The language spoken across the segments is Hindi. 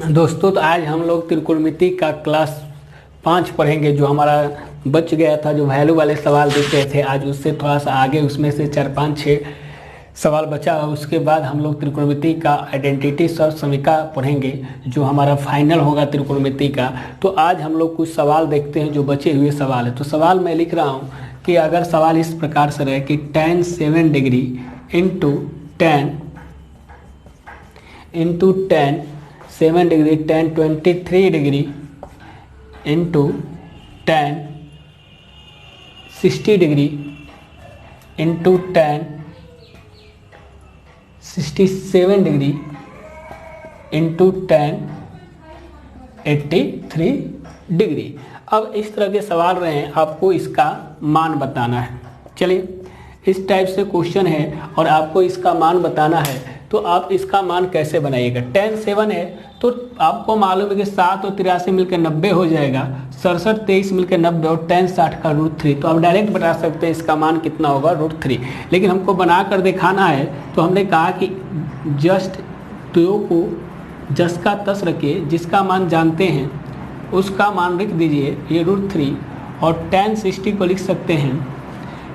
दोस्तों, तो आज हम लोग त्रिकोणमिति का क्लास 5 पढ़ेंगे। जो हमारा बच गया था, जो वैल्यू वाले सवाल देख रहे थे, आज उससे थोड़ा सा आगे उसमें से 4, 5, 6 सवाल बचा। उसके बाद हम लोग त्रिकोणमिति का आइडेंटिटी सर्व समीकरण पढ़ेंगे, जो हमारा फाइनल होगा त्रिकोणमिति का। तो आज हम लोग कुछ सवाल देखते हैं जो बचे हुए सवाल है। तो सवाल मैं लिख रहा हूँ कि अगर सवाल इस प्रकार से रहे कि tan 7 degree into 7 degree tan 23 degree into tan 60 degree into tan 67 degree into tan 83 degree. अब इस तरह के सवाल रहे हैं, आपको इसका मान बताना है। चलिए, इस टाइप से क्वेश्चन है और आपको इसका मान बताना है। तो आप इसका मान कैसे बनाइएगा? tan 7 है तो आपको मालूम है कि 7 और 83 मिलकर 90 हो जाएगा, 67 23 मिलकर 90 और tan 60 का √3। तो आप डायरेक्ट बता सकते हैं इसका मान कितना होगा, √3। लेकिन हमको बना कर दिखाना है, तो हमने कहा कि जस्ट दो को जस का तस रखिए, जिसका मान जानते हैं उसका मान लिख दीजिए, ये √3। और tan 60 को लिख सकते हैं,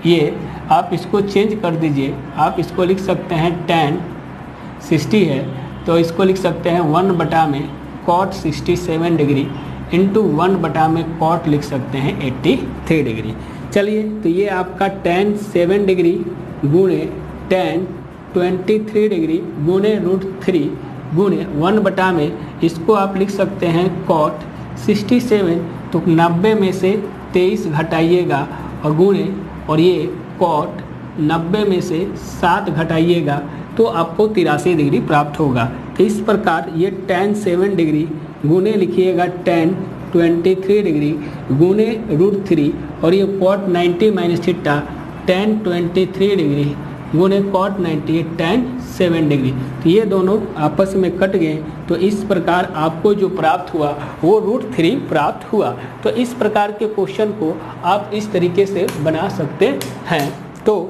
ये आप इसको चेंज कर दीजिए, आप इसको लिख सकते हैं tan 60 है तो इसको लिख सकते हैं 1 में cot 67 डिग्री इंटू 1 में cot लिख सकते हैं 83 डिग्री। चलिए, तो ये आपका tan 7 डिग्री गुणे tan 23 डिग्री गुणे √3 गुणे 1 में इसको आप लिख सकते हैं cot 67। तो 90 में से 23 घटाइएगा और गुणे, और ये cot 90 में से 7 घटाइएगा तो आपको 83 डिग्री प्राप्त होगा। तो इस प्रकार ये tan 7 डिग्री गुणे लिखिएगा tan 23 डिग्री गुणे √3, और ये cot 90 minus theta tan 23 degree गुणे cot 90 tan 7 डिग्री। तो ये दोनों आपस में कट गए, तो इस प्रकार आपको जो प्राप्त हुआ वो √3 प्राप्त हुआ। तो इस प्रकार के क्वेश्चन को आप इस तरीके से बना सकते हैं। तो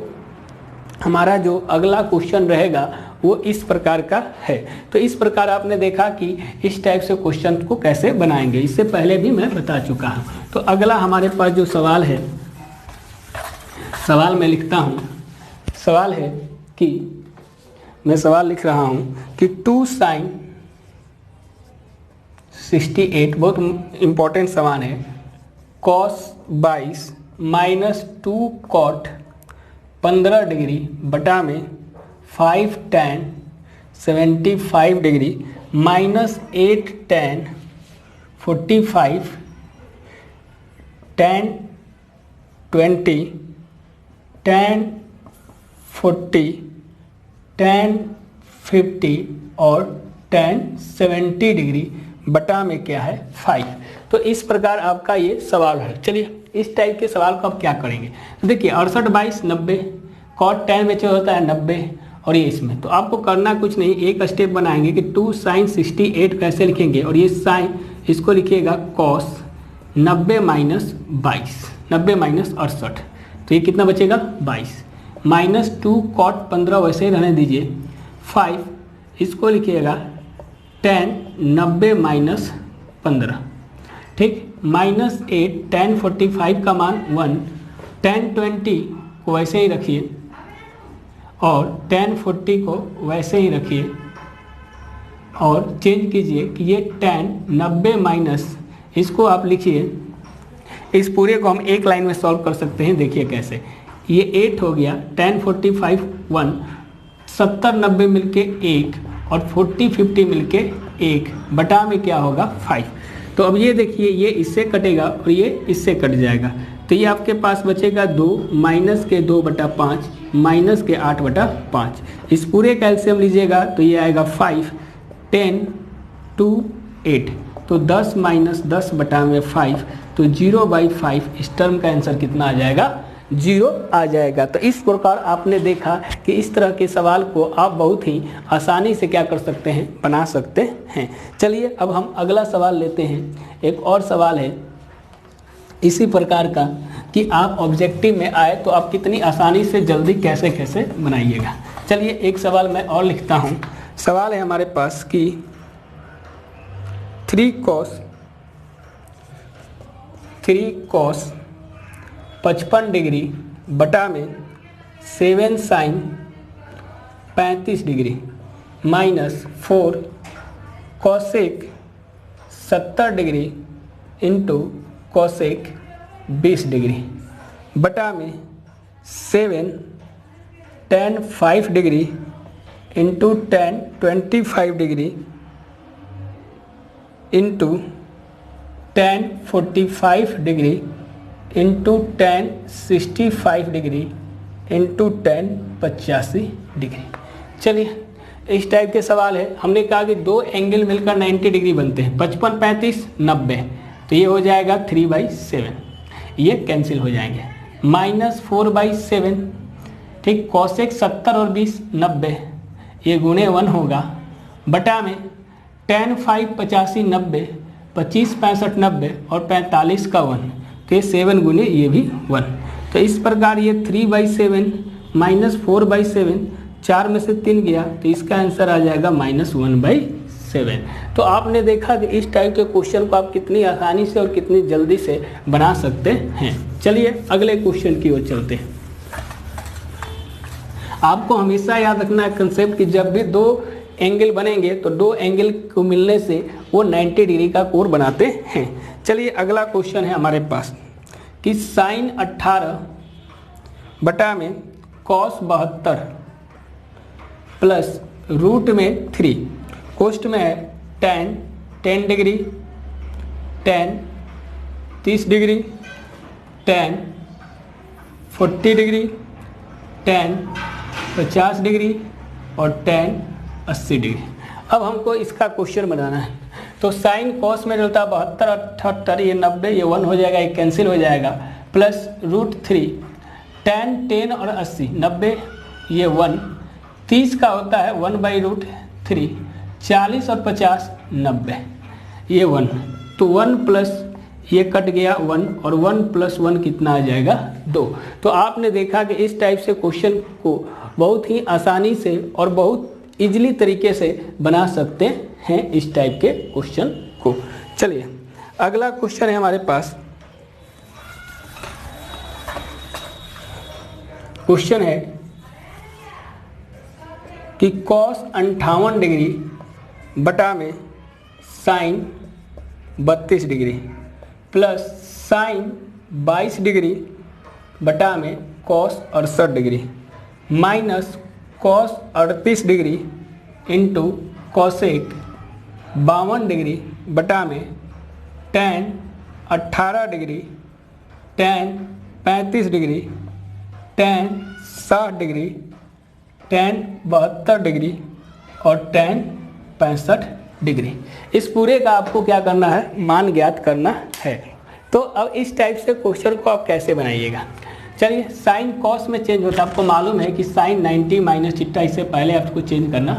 हमारा जो अगला क्वेश्चन रहेगा वो इस प्रकार का है। तो इस प्रकार आपने देखा कि इस टाइप से क्वेश्चन को कैसे बनाएंगे, इससे पहले भी मैं बता चुका हूँ। तो अगला हमारे पास जो सवाल है, सवाल मैं लिखता हूँ। सवाल है कि मैं सवाल लिख रहा हूँ कि 2 sin 68, बहुत इम्पोर्टेंट सवाल है, cos 22 माइनस 2 cot 15 डिग्री बटा में 5 tan 75 degree minus 8 tan 45 tan 20 tan 40 tan 50 और tan 70 डिग्री बटा में क्या है 5। तो इस प्रकार आपका ये सवाल है। चलिए, इस टाइप के सवाल को आप क्या करेंगे? तो देखिए, 68 22 90, cot tan में जो होता है 90, और ये इसमें। तो आपको करना कुछ नहीं, एक स्टेप बनाएंगे कि 2 sin 68 कैसे लिखेंगे, और ये साइन इसको लिखिएगा cos 90 माइनस 22, 90 माइनस 68, तो ये कितना बचेगा 22, माइनस 2 cot 15 वैसे ही रहने दीजिए, 5 इसको लिखिएगा tan 90 माइनस 15, ठीक, माइनस 8 tan 45 का मान 1, tan 20 को वैसे ही रखिए और tan 40 को वैसे ही रखिए, और चेंज कीजिए कि ये tan 90 माइनस, इसको आप लिखिए, इस पूरे को हम एक लाइन में सॉल्व कर सकते हैं। देखिए कैसे, ये 8 हो गया, tan 45 1, 70 90 मिलके 1 और 40 50 मिलके 1 बटा में क्या होगा 5। तो अब ये देखिए, ये इससे कटेगा और ये इससे कट जाएगा, तो ये आपके पास बचेगा 2 माइनस के 2/5 माइनस के 8/5। इस पूरे का एलसीएम लीजिएगा तो ये आएगा 5 10 2 8, तो 10 माइनस 10 बटा में 5, तो 0/5। इस टर्म का आंसर कितना आ जाएगा? 0 आ जाएगा। तो इस प्रकार आपने देखा कि इस तरह के सवाल को आप बहुत ही आसानी से क्या कर सकते हैं, बना सकते हैं। चलिए, अब हम अगला सवाल लेते हैं। एक और सवाल है इसी प्रकार का कि आप ऑब्जेक्टिव में आए तो आप कितनी आसानी से जल्दी कैसे कैसे बनाइएगा। चलिए, एक सवाल मैं और लिखता हूँ। सवाल है हमारे पास कि 3 cos 55 डिग्री बटा में 7 sin 35 degree minus 4 cosec 70 degree into cosec 20 degree बटा में 7 tan 5 degree into tan 25 degree into tan 45 degree into tan 65 degree into tan 85 degree. चलिए इस टाइप के सवाल है। हमने कहा कि दो एंगल मिलकर 90 डिग्री बनते हैं, 55 35 90, तो ये हो जाएगा 3/7, ये कैंसिल हो जाएंगे। -4/7, ठीक, cosec 70 और 20 90, ये गुणे 1 होगा बटा में tan 5 85 90, 25 65 90 और 45 का 1, तो ये 7 गुने ये भी 1। तो इस प्रकार ये 3/7 -4/7, 4 में से 3 गया तो इसका आंसर आ जाएगा -1/7। तो आपने देखा कि इस टाइप के क्वेश्चन को आप कितनी आसानी से और कितनी जल्दी से बना सकते हैं। चलिए अगले क्वेश्चन की ओर चलते हैं। आपको हमेशा याद रखना है कंसेप्ट कि जब भी दो एंगल बनेंगे तो दो एंगल को मिलने से वो 90 डिग्री का कोण बनाते हैं। चलिए अगला क्वेश्चन है हमारे पास कि sin 18 बटा में cos 72 प्लस रूट में 3, कोष्ट में है tan 10 degree, tan 30 degree, tan 40 degree, tan 50 degree और tan 80 डिग्री। अब हमको इसका क्वेश्चन बनाना है। तो साइन कॉस में डलता 72 78, ये 90, ये 1 हो जाएगा, ये कैंसिल हो जाएगा, प्लस √3 tan 10 और 80 90, ये 1, 30 का होता है 1/√3, 40 और 50 90, ये 1, तो 1 प्लस ये कट गया 1 और 1 + 1 कितना आ जाएगा 2। तो आपने देखा कि इस टाइप से क्वेश्चन को बहुत ही आसानी से और बहुत इजीली तरीके से बना सकते हैं इस टाइप के क्वेश्चन को। चलिए अगला क्वेश्चन है हमारे पास। क्वेश्चन है कि cos 58 डिग्री बटा में sin 32 degree plus sin 22 degree बटा में cos 68 degree minus cos 38 degree into cosec 52 degree बटा में tan 18 degree, tan 35 degree, tan 60 degree, tan 72 degree और tan 65 डिग्री। इस पूरे का आपको क्या करना है, मान ज्ञात करना है। तो अब इस टाइप से क्वेश्चन को आप कैसे बनाइएगा। चलिए साइन कॉस में चेंज होता है, आपको मालूम है कि साइन 90 माइनस थीटा, इससे पहले आपको चेंज करना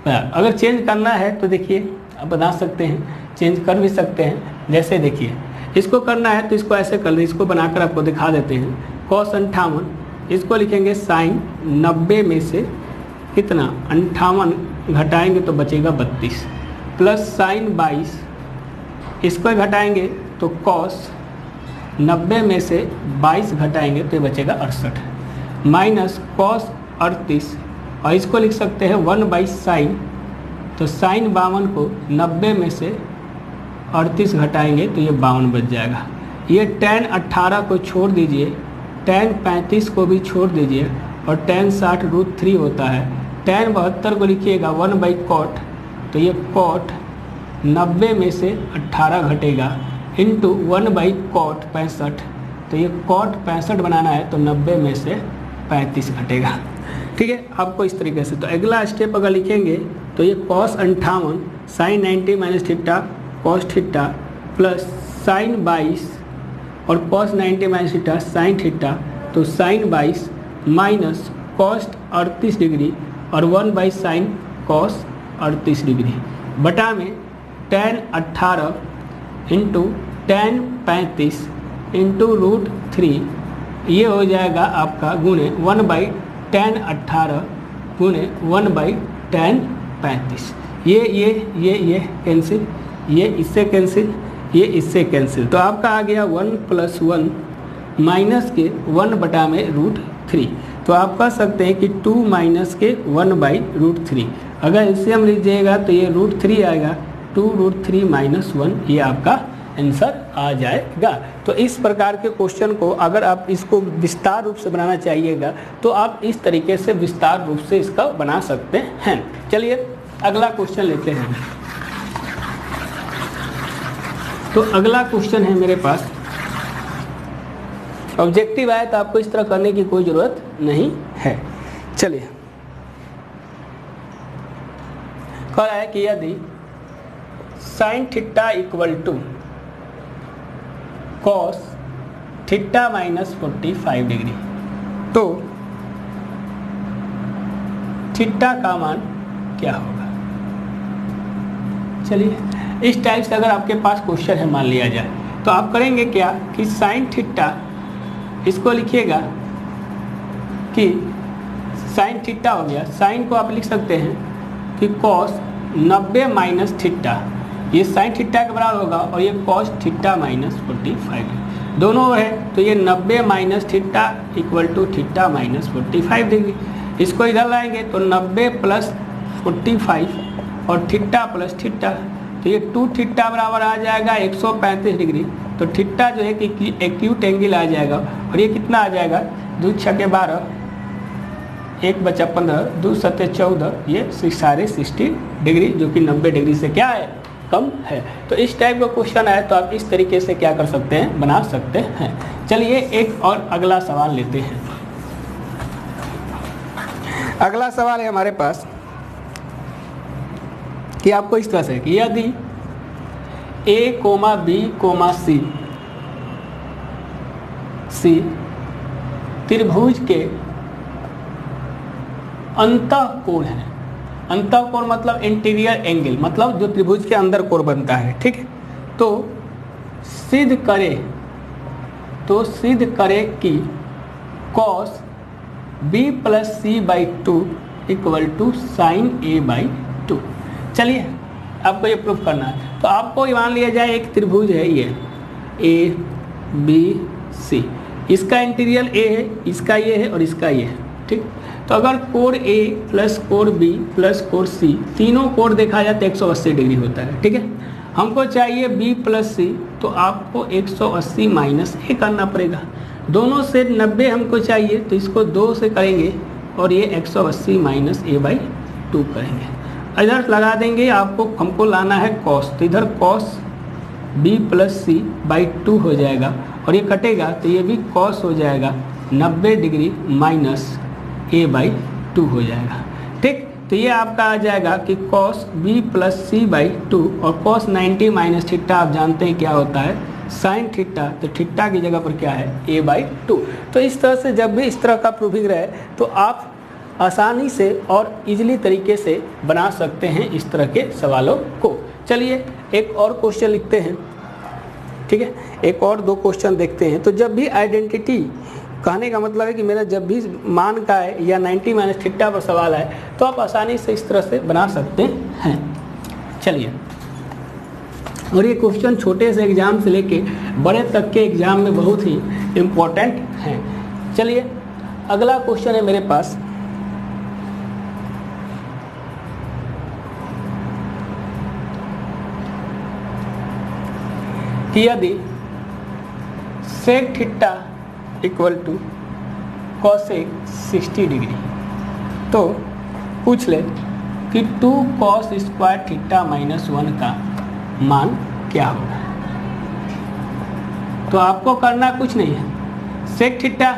है। अगर चेंज करना है तो देखिए आप बना सकते हैं, चेंज कर भी सकते हैं। जैसे देखिए इसको करना है तो इसको ऐसे कर लीजिए, इसको बनाकर आपको दिखा देते हैं। cos 58, इसको लिखेंगे साइन 90 में से कितना 58 घटाएंगे तो बचेगा 32, प्लस साइन 22, इसको घटाएंगे तो cos 90 में से 22 घटाएंगे तो ये बचेगा 68, माइनस cos 38, और इसको लिख सकते हैं 1/sin, तो साइन 52 को 90 में से 38 घटाएंगे तो ये 52 बच जाएगा। ये tan 18 को छोड़ दीजिए, tan 35 को भी छोड़ दीजिए और tan 60 √3 होता है। tan 72 को लिखिएगा 1/cot, तो ये cot 90 में से 18 घटेगा इंटू 1/cot 65, तो ये cot 65 बनाना है तो 90 में से 35 घटेगा। ठीक है, आपको इस तरीके से। तो अगला स्टेप अगर लिखेंगे तो ये cos 58 sin 90 minus theta cos theta plus sin 22 और cos 90 minus theta sin theta, तो sin 22 माइनस cos 38 डिग्री और 1/sin cos 38 डिग्री बटा में tan 18 इंटू tan 35 इंटू √3, ये हो जाएगा आपका गुणे 1/tan 18 गुणे 1/tan 35। ये कैंसिल, ये इससे कैंसिल, ये इससे कैंसिल, तो आपका आ गया 1 + 1 माइनस के 1 बटा में √3। तो आप कह सकते हैं कि 2 माइनस के 1/√3। अगर इसे हम लीजिएगा तो ये √3 आएगा, 2√3 - 1, ये आपका आंसर आ जाएगा। तो इस प्रकार के क्वेश्चन को अगर आप इसको विस्तार रूप से बनाना चाहिएगा तो आप इस तरीके से विस्तार रूप से इसका बना सकते हैं। चलिए अगला क्वेश्चन लेते हैं। तो अगला क्वेश्चन है मेरे पास, ऑब्जेक्टिव आए तो आपको इस तरह करने की कोई ज़रूरत नहीं है। चलिए, कह रहा है कि यदि sin theta = cos theta -45 degree, तो थीटा का मान क्या होगा। चलिए, इस टाइप से अगर आपके पास क्वेश्चन है मान लिया जाए तो आप करेंगे क्या कि sin थीटा, इसको लिखिएगा कि sin थीटा हो गया, sin को आप लिख सकते हैं कि cos 90 - थीटा, ये sin थीटा के बराबर होगा और ये cos थीटा -45 दोनों है, तो ये 90 - थीटा = थीटा -45 डिग्री। इसको इधर लाएंगे तो 90 + 45 और थीटा प्लस थीटा, तो ये 2 थीटा बराबर आ जाएगा 135 डिग्री। तो थीटा जो है कि एक्यूट एंगल आ जाएगा और ये कितना आ जाएगा, 2 × 6 = 12, 1 × 15, 2 × 7 = 14, ये 60 डिग्री, जो कि 90 डिग्री से क्या है, कम है। तो इस टाइप का क्वेश्चन आए तो आप इस तरीके से क्या कर सकते हैं, बना सकते हैं। चलिए एक और अगला सवाल लेते हैं। अगला सवाल है हमारे पास कि आपको इस तरह से कि यदि A, B, C त्रिभुज के अंतःकोण है, अंतःकोण मतलब इंटीरियर एंगल, मतलब जो त्रिभुज के अंदर कोण बनता है, ठीक है। तो सिद्ध करे कि cos B + C/2 = sin A/2। चलिए आपको ये प्रूफ करना है। तो आपको मान लिया जाए एक त्रिभुज है, ये A, B, C, इसका इंटीरियर A है, इसका ये है और इसका ये है, ठीक। तो अगर कोण A + कोण B + कोण C, तीनों कोण देखा जाए तो 180 डिग्री होता है, ठीक है। हमको चाहिए B + C, तो आपको 180 - A करना पड़ेगा। दोनों से 90 हमको चाहिए, तो इसको 2 से करेंगे और ये 180 - A/2 करेंगे। इधर लगा देंगे, आपको हमको लाना है cos, तो इधर cos B + C/2 हो जाएगा और ये कटेगा तो ये भी cos हो जाएगा 90 डिग्री - A/2 हो जाएगा, ठीक। तो ये आपका आ जाएगा कि cos B + C/2 और cos 90 - थीटा आप जानते हैं क्या होता है, sin थीटा, तो थीटा की जगह पर क्या है, A/2। तो इस तरह से जब भी इस तरह का प्रूफिंग रहे तो आप आसानी से और इजीली तरीके से बना सकते हैं इस तरह के सवालों को। चलिए एक और क्वेश्चन लिखते हैं, ठीक है। एक और 2 क्वेश्चन देखते हैं। तो जब भी आइडेंटिटी, कहने का मतलब है कि मेरा जब भी मान का है या 90 - थीटा पर सवाल है तो आप आसानी से इस तरह से बना सकते हैं। चलिए, और ये क्वेश्चन छोटे से एग्जाम से लेके बड़े तक के एग्जाम में बहुत ही इम्पोर्टेंट हैं। चलिए अगला क्वेश्चन है मेरे पास कि यदि sec थीटा = cosec 60 डिग्री, तो पूछ ले कि 2 cos स्क्वायर थीटा -1 का मान क्या होगा। तो आपको करना कुछ नहीं है, sec थीटा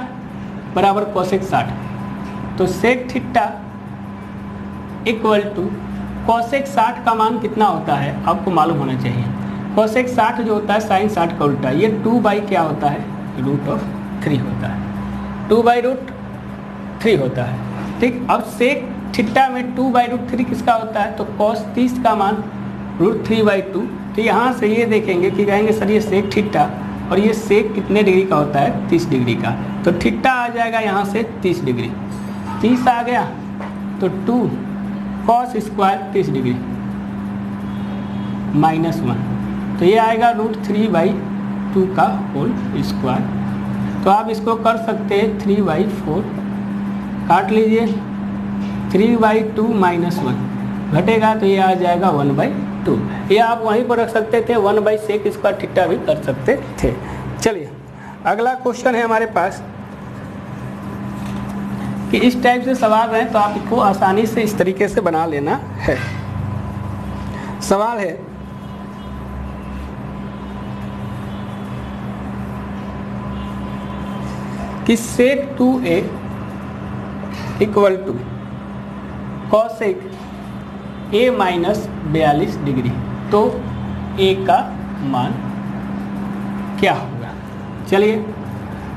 बराबर cosec 60, तो sec थीटा = cosec 60 का मान कितना होता है आपको मालूम होना चाहिए। cosec 60 जो होता है sin 60 का उल्टा, ये 2 क्या होता है, √3 होता है, 2/√3 होता है, ठीक। अब sec थीटा में 2/√3 किसका होता है, तो cos 30 का मान √3/2। तो यहाँ से ये देखेंगे कि कहेंगे सर ये sec थीटा और ये sec कितने डिग्री का होता है, 30 डिग्री का, तो थीटा आ जाएगा यहाँ से 30 डिग्री, 30 आ गया तो 2 cos स्क्वायर 30 डिग्री -1, तो ये आएगा √3/2 का होल स्क्वायर। तो आप इसको कर सकते हैं 3/4, काट लीजिए, 3/2 -1 घटेगा तो ये आ जाएगा 1/2। ये आप वहीं पर रख सकते थे, 1/sec² भी कर सकते थे। चलिए अगला क्वेश्चन है हमारे पास कि इस टाइप से सवाल है तो आपको आसानी से इस तरीके से बना लेना है। सवाल है कि sec2a = cosec a - 42 डिग्री, तो a का मान क्या होगा। चलिए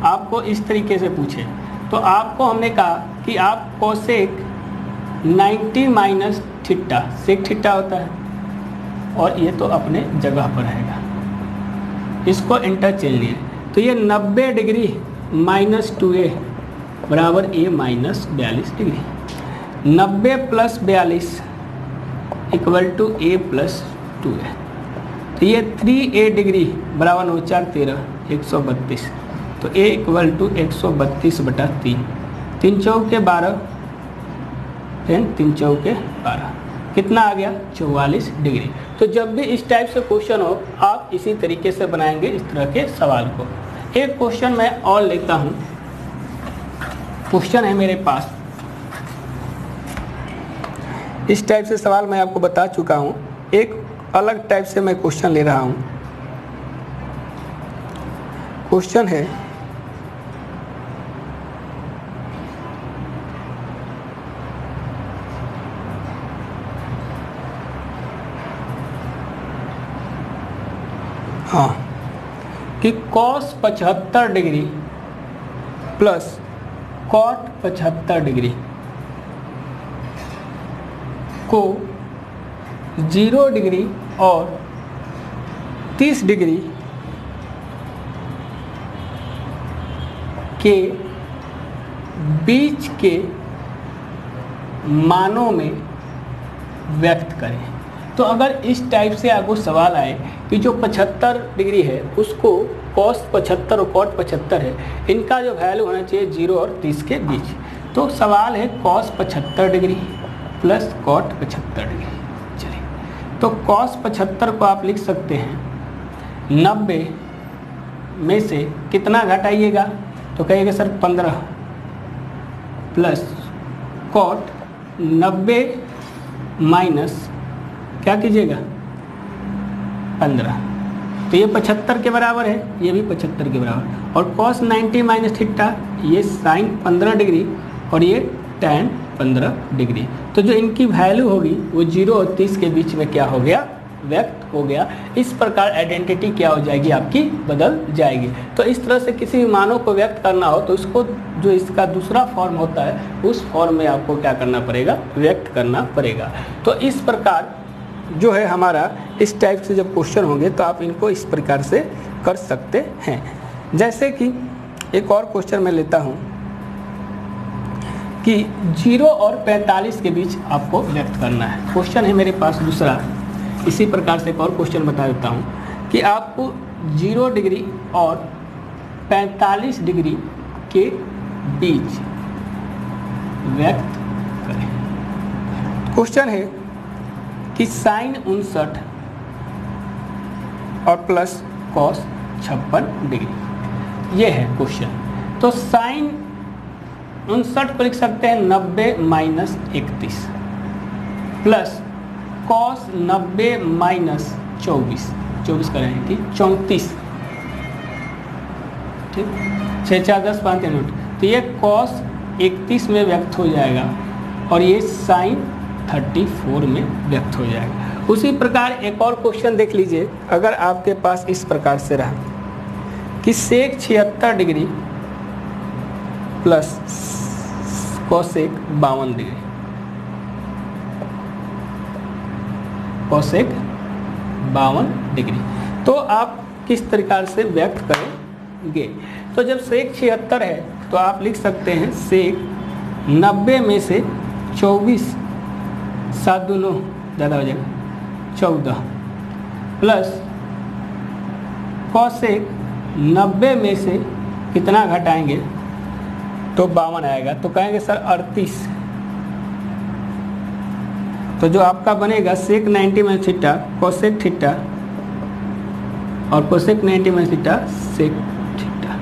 आपको इस तरीके से पूछे तो आपको हमने कहा कि आप cosec 90 - थीटा, sec थीटा होता है और ये तो अपने जगह पर रहेगा, इसको इंटरचेंज लिए, तो ये 90 डिग्री -2a बराबर a - 42 डिग्री, 90 + 42 = a + 2a, तो ये 3a डिग्री बराबर 9 4 13 132, तो a = 132/3, 3 चौके 12, 3 चौके 12, कितना आ गया 44 डिग्री। तो जब भी इस टाइप से क्वेश्चन हो आप इसी तरीके से बनाएंगे इस तरह के सवाल को। एक क्वेश्चन मैं और लेता हूँ, क्वेश्चन है मेरे पास, इस टाइप से सवाल मैं आपको बता चुका हूँ, एक अलग टाइप से मैं क्वेश्चन ले रहा हूँ। क्वेश्चन है हाँ कि cos 75 डिग्री + cot 75 डिग्री को 0 डिग्री और 30 डिग्री के बीच के मानों में व्यक्त करें। तो अगर इस टाइप से आपको सवाल आए कि जो 75 डिग्री है उसको cos 75 और cot 75 है, इनका जो वैल्यू होना चाहिए 0 और 30 के बीच, तो सवाल है cos 75 डिग्री + cot 75 डिग्री। चलिए तो cos 75 को आप लिख सकते हैं 90 में से कितना घटाइएगा, तो कहिएगा सर 15 + cot 90 माइनस क्या कीजिएगा 15, तो ये 75 के बराबर है, ये भी 75 के बराबर, और cos 90 - थीटा ये sin 15 डिग्री और ये tan 15 डिग्री, तो जो इनकी वैल्यू होगी वो 0 और 30 के बीच में क्या हो गया, व्यक्त हो गया। इस प्रकार आइडेंटिटी क्या हो जाएगी आपकी, बदल जाएगी। तो इस तरह से किसी भी मानों को व्यक्त करना हो तो इसको जो इसका दूसरा फॉर्म होता है उस फॉर्म में आपको क्या करना पड़ेगा, व्यक्त करना पड़ेगा। तो इस प्रकार जो है हमारा इस टाइप से जब क्वेश्चन होंगे तो आप इनको इस प्रकार से कर सकते हैं। जैसे कि एक और क्वेश्चन मैं लेता हूँ कि 0 और 45 के बीच आपको व्यक्त करना है। क्वेश्चन है मेरे पास दूसरा, इसी प्रकार से एक और क्वेश्चन बता देता हूँ कि आपको 0 डिग्री और 45 डिग्री के बीच व्यक्त करें। क्वेश्चन है कि sin 59 और प्लस cos 56 डिग्री, ये है क्वेश्चन। तो sin 59 को लिख सकते हैं 90 माइनस 31 प्लस cos 90 माइनस 24 करेंगे थी 34, ठीक, 6 4 10 5 3 मिनट, तो ये cos 31 में व्यक्त हो जाएगा और ये sin 34 में व्यक्त हो जाएगा। उसी प्रकार एक और क्वेश्चन देख लीजिए, अगर आपके पास इस प्रकार से रहा कि sec 76 degree plus cosec 52 degree, cosec 52 degree, तो आप किस प्रकार से व्यक्त करेंगे। तो जब sec 76 है तो आप लिख सकते हैं sec 90 में से 24, 7 दूनो ज़्यादा हो जाएगा 14, प्लस कॉसेक 90 में से कितना घटाएंगे तो 52 आएगा। तो कहेंगे सर 38। तो जो आपका बनेगा sec 90 minus theta cosec theta और cosec 90 minus theta sec theta.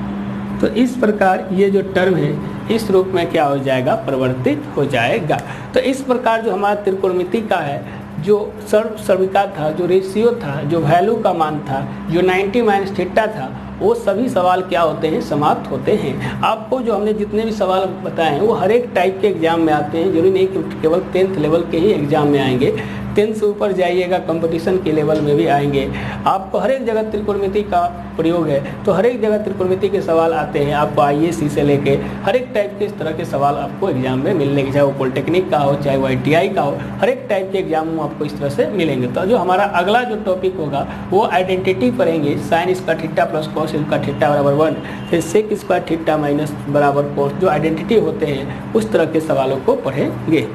तो इस प्रकार ये जो टर्म है इस रूप में क्या हो जाएगा, परिवर्तित हो जाएगा। तो इस प्रकार जो हमारा त्रिकोणमिति का है, जो सर्विका था, जो रेशियो था, जो वैल्यू का मान था, जो 90 माइनस थीटा था, वो सभी सवाल क्या होते हैं, समाप्त होते हैं। आपको जो हमने जितने भी सवाल बताए हैं वो हर एक टाइप के एग्जाम में आते हैं, जरूरी नहीं कि केवल 10th लेवल के ही एग्जाम में आएंगे। 10 से ऊपर जाइएगा कंपटीशन के लेवल में भी आएंगे। आपको हर एक जगह त्रिकोणमिति का प्रयोग है, तो हर एक जगह त्रिकोणमिति के सवाल आते हैं। आपको IAC से लेके हर एक टाइप के इस तरह के सवाल आपको एग्जाम में मिलने के, चाहे वो पॉलिटेक्निक का हो, चाहे वो ITI का हो, हर एक टाइप के एग्जाम में आपको इस तरह से मिलेंगे। तो जो हमारा अगला जो टॉपिक होगा वो आइडेंटिटी पढ़ेंगे, sine square theta plus cos square theta बराबर 1, फिर सेक स्क्वायर थीटा माइनस बराबर कॉस, जो आइडेंटिटी होते हैं उस तरह के सवालों को पढ़ेंगे।